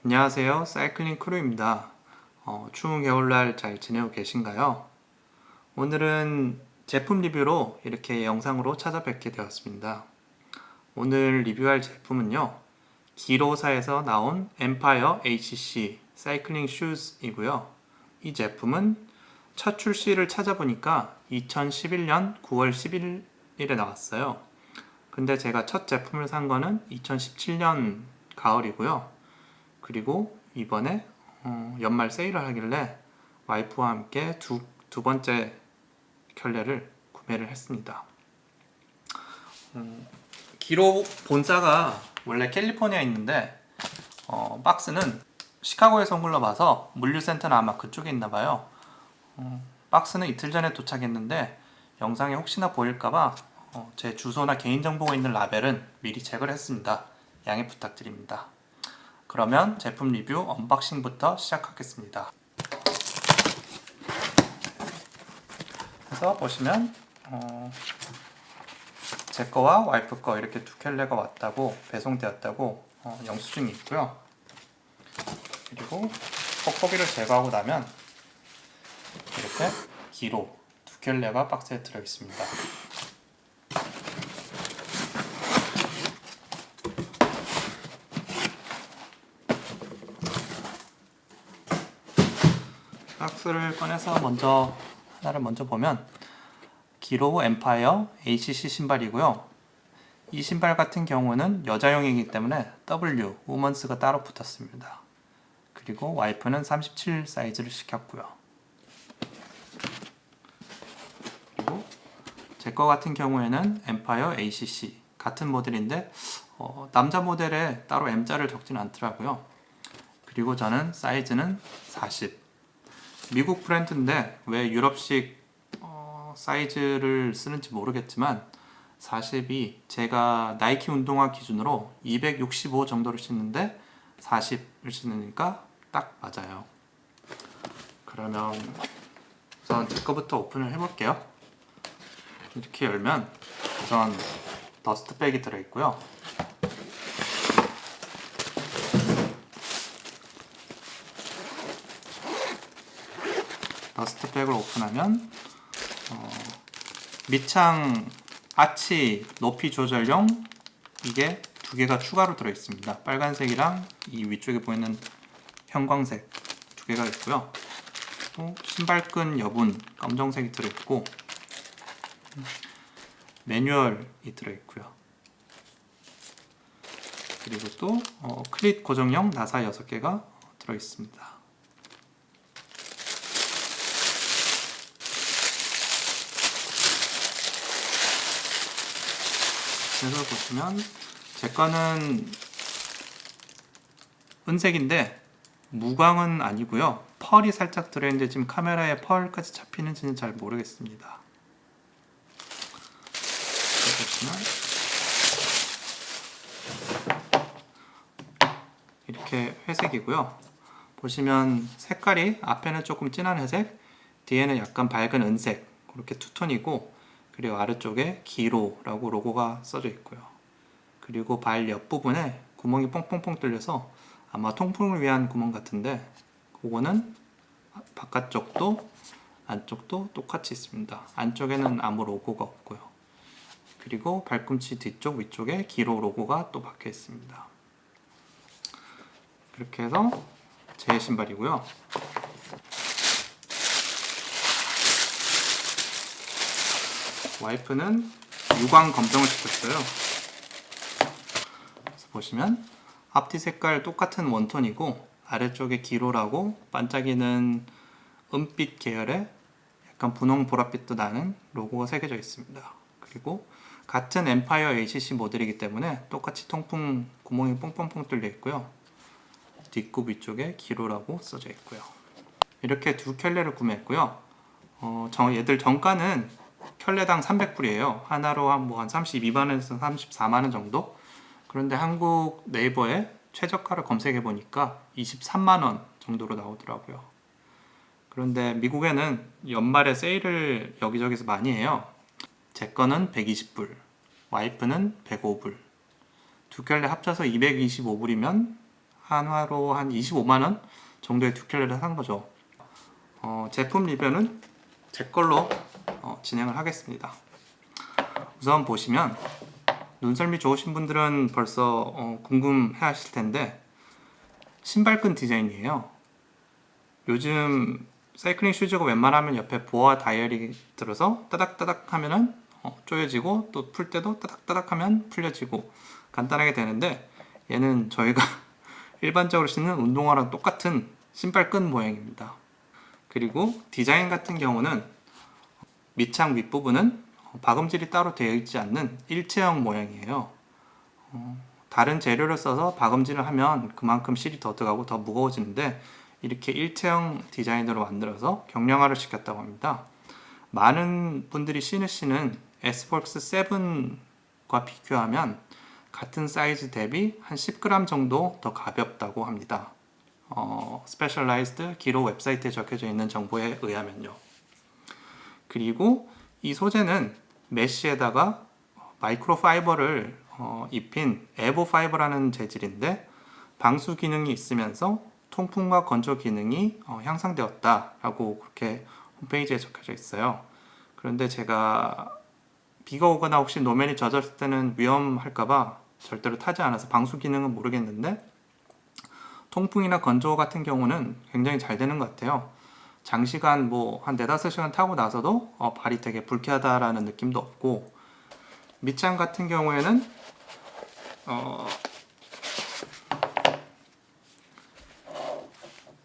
안녕하세요. 사이클링 크루입니다. 추운 겨울날 잘 지내고 계신가요? 오늘은 제품 리뷰로 이렇게 영상으로 찾아뵙게 되었습니다. 오늘 리뷰할 제품은요, 기로사에서 나온 엠파이어 HC 사이클링 슈즈이고요. 이 제품은 첫 출시를 찾아보니까 2011년 9월 11일에 나왔어요. 근데 제가 첫 제품을 산 거는 2017년 가을이고요. 그리고 이번에 연말 세일을 하길래 와이프와 함께 두 번째 켤레를 구매를 했습니다. 기로 본사가 원래 캘리포니아에 있는데 박스는 시카고에서 옮글러봐서 물류센터는 아마 그쪽에 있나봐요. 박스는 이틀 전에 도착했는데 영상에 혹시나 보일까봐 제 주소나 개인정보가 있는 라벨은 미리 체크를 했습니다. 양해 부탁드립니다. 그러면 제품 리뷰 언박싱부터 시작하겠습니다. 그래서 보시면 제 거와 와이프 거 이렇게 두 켤레가 왔다고 배송되었다고 영수증이 있고요. 그리고 뽁뽁이를 제거하고 나면 이렇게 기로 두 켤레가 박스에 들어 있습니다. 박스를 꺼내서 하나를 먼저 보면 기로 엠파이어 HC 신발이고요. 이 신발 같은 경우는 여자용이기 때문에 W, 우먼스가 따로 붙었습니다. 그리고 와이프는 37 사이즈를 시켰고요. 그리고 제 거 같은 경우에는 엠파이어 ACC 같은 모델인데 남자 모델에 따로 M자를 적지는 않더라고요. 그리고 저는 사이즈는 40. 미국 브랜드인데 왜 유럽식 사이즈를 쓰는지 모르겠지만 40이 제가 나이키 운동화 기준으로 265 정도를 신는데 40을 신으니까 딱 맞아요. 그러면 우선 제 거부터 오픈을 해볼게요. 이렇게 열면 우선 더스트백이 들어있고요. 더스트백을 오픈하면 밑창 아치 높이 조절용 이게 두 개가 추가로 들어있습니다. 빨간색이랑 이 위쪽에 보이는 형광색 두 개가 있고요. 또 신발끈 여분 검정색이 들어있고 매뉴얼이 들어있고요. 그리고 또 클릿 고정용 나사 6개가 들어있습니다. 그래서 보시면 제 거는 은색인데 무광은 아니고요. 펄이 살짝 들어있는데 지금 카메라에 펄까지 잡히는지는 잘 모르겠습니다. 보시면 이렇게 회색이고요. 보시면 색깔이 앞에는 조금 진한 회색, 뒤에는 약간 밝은 은색 그렇게 투톤이고, 그리고 아래쪽에 기로라고 로고가 써져 있고요. 그리고 발 옆부분에 구멍이 뽕뽕뽕 뚫려서 아마 통풍을 위한 구멍 같은데 그거는 바깥쪽도 안쪽도 똑같이 있습니다. 안쪽에는 아무 로고가 없고요. 그리고 발꿈치 뒤쪽 위쪽에 기로 로고가 또 박혀 있습니다. 그렇게 해서 제 신발이고요. 와이프는 유광 검정을 시켰어요. 그래서 보시면 앞뒤 색깔 똑같은 원톤이고 아래쪽에 기로라고 반짝이는 은빛 계열의 약간 분홍 보랏빛도 나는 로고가 새겨져 있습니다. 그리고 같은 엠파이어 ACC 모델이기 때문에 똑같이 통풍 구멍이 뽕뽕뽕 뚫려 있고요. 뒷굽 위쪽에 기로라고 써져 있고요. 이렇게 두 켤레를 구매했고요. 얘들 정가는 켤레당 300불이에요. 하나로 한 32만원에서 34만원 정도? 그런데 한국 네이버에 최저가를 검색해 보니까 23만원 정도로 나오더라고요. 그런데 미국에는 연말에 세일을 여기저기서 많이 해요. 제 거는 120불, 와이프는 105불. 두 켤레 합쳐서 225불이면 한화로 한 25만원 정도의 듀켈레를 산 거죠. 제품 리뷰는 제 걸로 진행을 하겠습니다. 우선 보시면 눈썰미 좋으신 분들은 벌써 궁금해 하실 텐데, 신발끈 디자인이에요. 요즘 사이클링 슈즈가 웬만하면 옆에 보아 다이얼이 들어서 따닥따닥 하면은 조여지고, 또 풀 때도 따닥따닥 하면 풀려지고 간단하게 되는데, 얘는 저희가 일반적으로 신는 운동화랑 똑같은 신발끈 모양입니다. 그리고 디자인 같은 경우는 밑창 윗부분은 박음질이 따로 되어 있지 않는 일체형 모양이에요. 다른 재료를 써서 박음질을 하면 그만큼 실이 더 들어가고 더 무거워지는데, 이렇게 일체형 디자인으로 만들어서 경량화를 시켰다고 합니다. 많은 분들이 신으시는 에스폭스 7과 비교하면 같은 사이즈 대비 한 10g 정도 더 가볍다고 합니다. 스페셜라이즈드 기로 웹사이트에 적혀져 있는 정보에 의하면요. 그리고 이 소재는 메쉬에다가 마이크로 파이버를 입힌 에보 파이버라는 재질인데, 방수 기능이 있으면서 통풍과 건조 기능이 향상되었다라고 그렇게 홈페이지에 적혀져 있어요. 그런데 제가 비가 오거나 혹시 노면이 젖었을 때는 위험할까봐 절대로 타지 않아서 방수 기능은 모르겠는데, 통풍이나 건조 같은 경우는 굉장히 잘 되는 것 같아요. 장시간 한 4-5시간 타고 나서도 발이 되게 불쾌하다라는 느낌도 없고, 밑창 같은 경우에는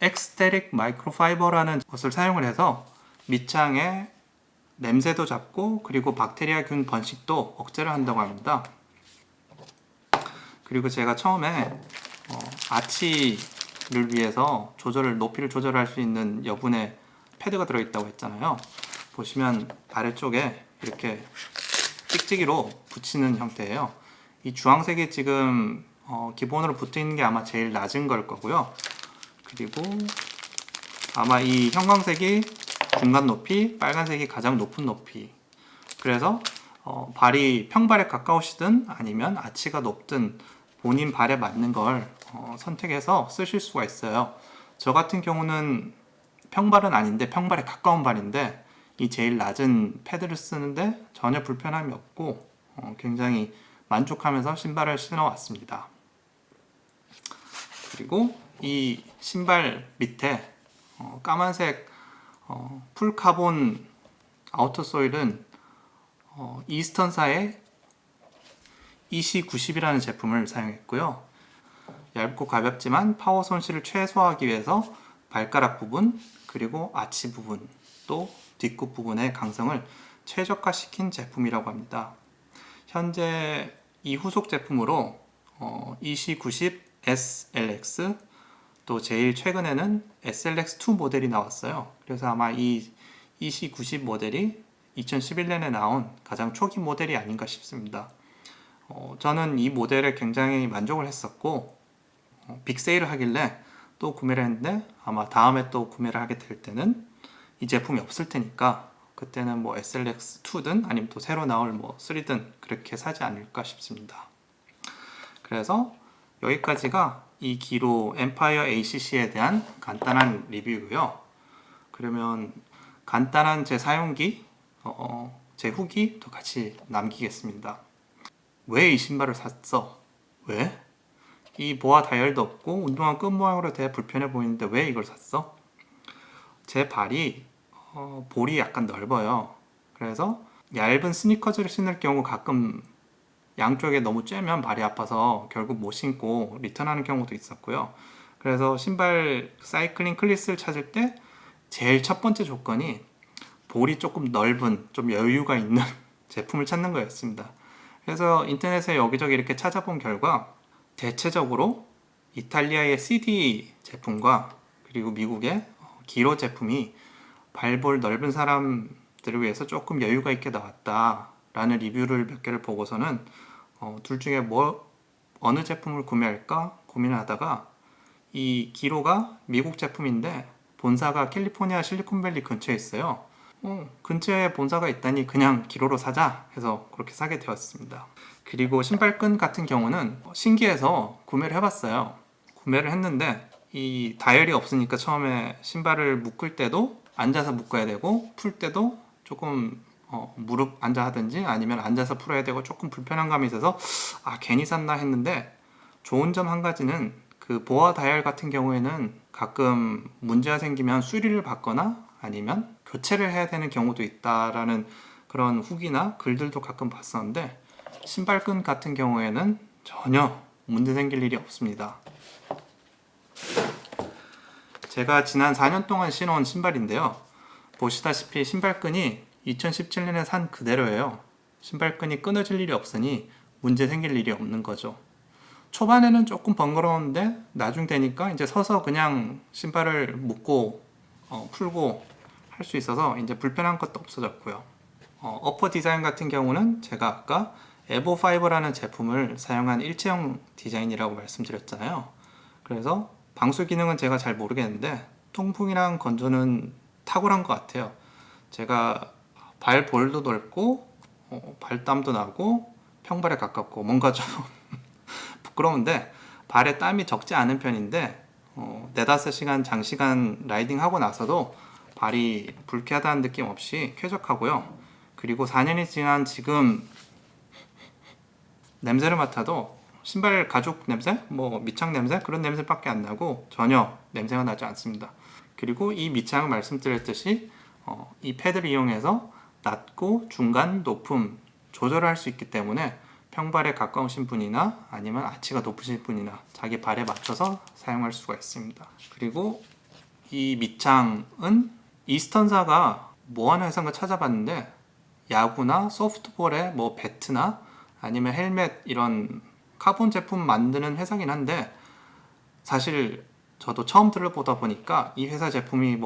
엑스테릭 마이크로파이버라는 것을 사용을 해서 밑창에 냄새도 잡고, 그리고 박테리아균 번식도 억제를 한다고 합니다. 그리고 제가 처음에 아치를 위해서 높이를 조절할 수 있는 여분의 패드가 들어있다고 했잖아요. 보시면 아래쪽에 이렇게 찍찍이로 붙이는 형태예요. 이 주황색이 지금 기본으로 붙어 있는 게 아마 제일 낮은 걸 거고요. 그리고 아마 이 형광색이 중간 높이, 빨간색이 가장 높은 높이. 그래서 발이 평발에 가까우시든 아니면 아치가 높든 본인 발에 맞는 걸 선택해서 쓰실 수가 있어요. 저 같은 경우는 평발은 아닌데 평발에 가까운 발인데, 이 제일 낮은 패드를 쓰는데 전혀 불편함이 없고 굉장히 만족하면서 신발을 신어왔습니다. 그리고 이 신발 밑에 까만색 풀카본 아우터소일은 이스턴사의 EC90이라는 제품을 사용했고요. 얇고 가볍지만 파워 손실을 최소화하기 위해서 발가락 부분, 그리고 아치 부분, 또 뒷굽 부분의 강성을 최적화시킨 제품이라고 합니다. 현재 이 후속 제품으로 EC90 SLX, 또 제일 최근에는 SLX2 모델이 나왔어요. 그래서 아마 이 EC90 모델이 2011년에 나온 가장 초기 모델이 아닌가 싶습니다. 저는 이 모델에 굉장히 만족을 했었고, 빅세일을 하길래 또 구매를 했는데, 아마 다음에 또 구매를 하게 될 때는 이 제품이 없을 테니까 그때는 SLX2든 아니면 또 새로 나올 3든 그렇게 사지 않을까 싶습니다. 그래서 여기까지가 이 기로 엠파이어 ACC에 대한 간단한 리뷰고요. 그러면 간단한 제 사용기, 제 후기도 같이 남기겠습니다. 왜 이 신발을 샀어? 왜? 이 보아 다이얼도 없고 운동화 끈 모양으로 되게 불편해 보이는데 왜 이걸 샀어? 제 발이 볼이 약간 넓어요. 그래서 얇은 스니커즈를 신을 경우 가끔 양쪽에 너무 쬐면 발이 아파서 결국 못 신고 리턴하는 경우도 있었고요. 그래서 신발 사이클링 클리스를 찾을 때 제일 첫 번째 조건이 볼이 조금 넓은, 좀 여유가 있는 제품을 찾는 거였습니다. 그래서 인터넷에 여기저기 이렇게 찾아본 결과 대체적으로 이탈리아의 CD 제품과 그리고 미국의 기로 제품이 발볼 넓은 사람들을 위해서 조금 여유가 있게 나왔다라는 리뷰를 몇 개를 보고서는 둘 중에 어느 제품을 구매할까 고민을 하다가, 이 기로가 미국 제품인데 본사가 캘리포니아 실리콘밸리 근처에 있어요. 근처에 본사가 있다니 그냥 기로로 사자 해서 그렇게 사게 되었습니다. 그리고 신발끈 같은 경우는 신기해서 구매를 해봤어요. 구매를 했는데 이 다이얼이 없으니까 처음에 신발을 묶을 때도 앉아서 묶어야 되고 풀 때도 조금 무릎 앉아 하든지 아니면 앉아서 풀어야 되고 조금 불편한 감이 있어서 괜히 샀나 했는데, 좋은 점 한 가지는 그 보아 다이얼 같은 경우에는 가끔 문제가 생기면 수리를 받거나 아니면 교체를 해야 되는 경우도 있다라는 그런 후기나 글들도 가끔 봤었는데, 신발끈 같은 경우에는 전혀 문제 생길 일이 없습니다. 제가 지난 4년 동안 신어온 신발인데요, 보시다시피 신발끈이 2017년에 산 그대로예요. 신발끈이 끊어질 일이 없으니 문제 생길 일이 없는 거죠. 초반에는 조금 번거로운데 나중 되니까 이제 서서 그냥 신발을 묶고 풀고 할 수 있어서 이제 불편한 것도 없어졌고요. 어퍼 디자인 같은 경우는 제가 아까 에보5라는 제품을 사용한 일체형 디자인이라고 말씀드렸잖아요. 그래서 방수 기능은 제가 잘 모르겠는데 통풍이랑 건조는 탁월한 것 같아요. 제가 발볼도 넓고 발땀도 나고 평발에 가깝고 뭔가 좀 부끄러운데, 발에 땀이 적지 않은 편인데 4-5시간 장시간 라이딩 하고 나서도 발이 불쾌하다는 느낌 없이 쾌적하고요. 그리고 4년이 지난 지금 냄새를 맡아도 신발 가죽 냄새, 밑창 냄새, 그런 냄새밖에 안 나고 전혀 냄새가 나지 않습니다. 그리고 이 밑창을 말씀드렸듯이 이 패드를 이용해서 낮고 중간, 높음 조절을 할 수 있기 때문에 평발에 가까우신 분이나 아니면 아치가 높으신 분이나 자기 발에 맞춰서 사용할 수가 있습니다. 그리고 이 밑창은 이스턴사가 뭐 하는 회사인가 찾아봤는데 야구나 소프트볼에 배트나 아니면 헬멧 이런 카본 제품 만드는 회사긴 한데, 사실 저도 처음 들어보다 보니까 이 회사 제품이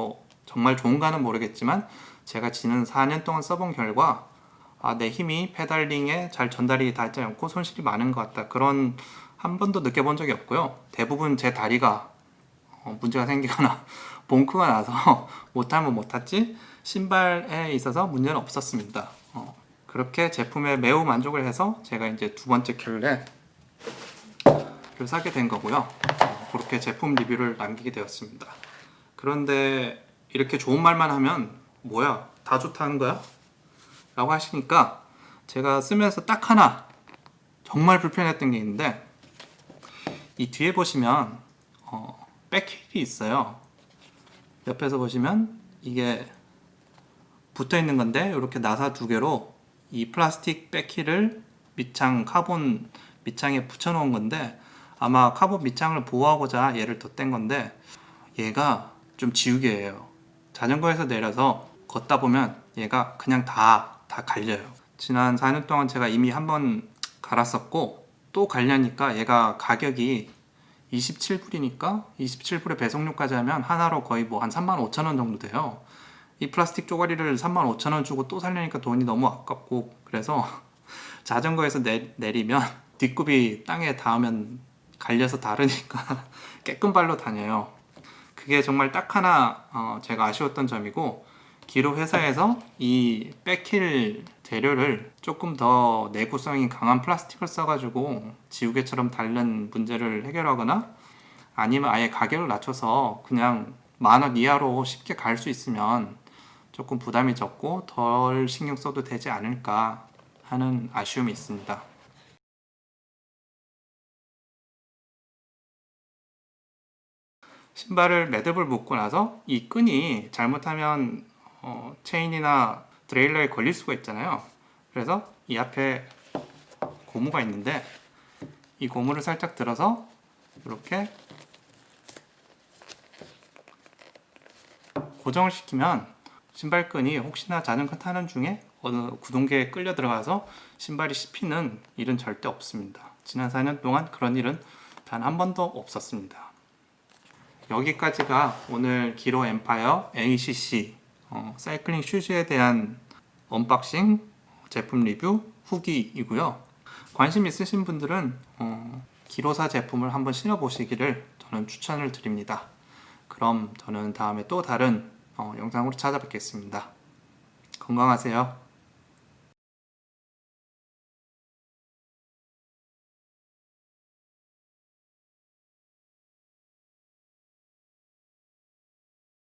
정말 좋은가는 모르겠지만 제가 지난 4년 동안 써본 결과 내 힘이 페달링에 잘 전달이 닿지 않고 손실이 많은 것 같다, 그런 한 번도 느껴본 적이 없고요. 대부분 제 다리가 문제가 생기거나 봉크가 나서 못하면 못탔지 신발에 있어서 문제는 없었습니다. 그렇게 제품에 매우 만족을 해서 제가 이제 두 번째 켤레를 사게 된 거고요. 그렇게 제품 리뷰를 남기게 되었습니다. 그런데 이렇게 좋은 말만 하면 뭐야, 다 좋다는 거야? 라고 하시니까 제가 쓰면서 딱 하나 정말 불편했던 게 있는데, 이 뒤에 보시면 백힐이 있어요. 옆에서 보시면 이게 붙어 있는 건데 이렇게 나사 두 개로 이 플라스틱 백힐을 밑창 카본 밑창에 붙여 놓은 건데, 아마 카본 밑창을 보호하고자 얘를 덧댄 건데 얘가 좀 지우개예요. 자전거에서 내려서 걷다 보면 얘가 그냥 다 갈려요. 지난 4년 동안 제가 이미 한번 갈았었고 또 갈려니까 얘가 가격이 27불이니까 27불에 배송료까지 하면 하나로 거의 한 35,000원 정도 돼요. 이 플라스틱 쪼가리를 35,000원 주고 또 살려니까 돈이 너무 아깝고, 그래서 자전거에서 내리면 뒷굽이 땅에 닿으면 갈려서 다르니까 깨끗 발로 다녀요. 그게 정말 딱 하나 제가 아쉬웠던 점이고, 기로 회사에서 이 백힐 재료를 조금 더 내구성이 강한 플라스틱을 써가지고 지우개처럼 닳는 문제를 해결하거나 아니면 아예 가격을 낮춰서 그냥 10,000원 이하로 쉽게 갈 수 있으면 조금 부담이 적고 덜 신경 써도 되지 않을까 하는 아쉬움이 있습니다. 신발을 매듭을 묶고 나서 이 끈이 잘못하면 체인이나 트레일러에 걸릴 수가 있잖아요. 그래서 이 앞에 고무가 있는데 이 고무를 살짝 들어서 이렇게 고정을 시키면 신발끈이 혹시나 자전거 타는 중에 어느 구동계에 끌려 들어가서 신발이 씹히는 일은 절대 없습니다. 지난 4년 동안 그런 일은 단 한 번도 없었습니다. 여기까지가 오늘 기로 엠파이어 ACC 사이클링 슈즈에 대한 언박싱, 제품 리뷰, 후기이고요. 관심 있으신 분들은 기로사 제품을 한번 신어보시기를 저는 추천을 드립니다. 그럼 저는 다음에 또 다른 영상으로 찾아뵙겠습니다. 건강하세요.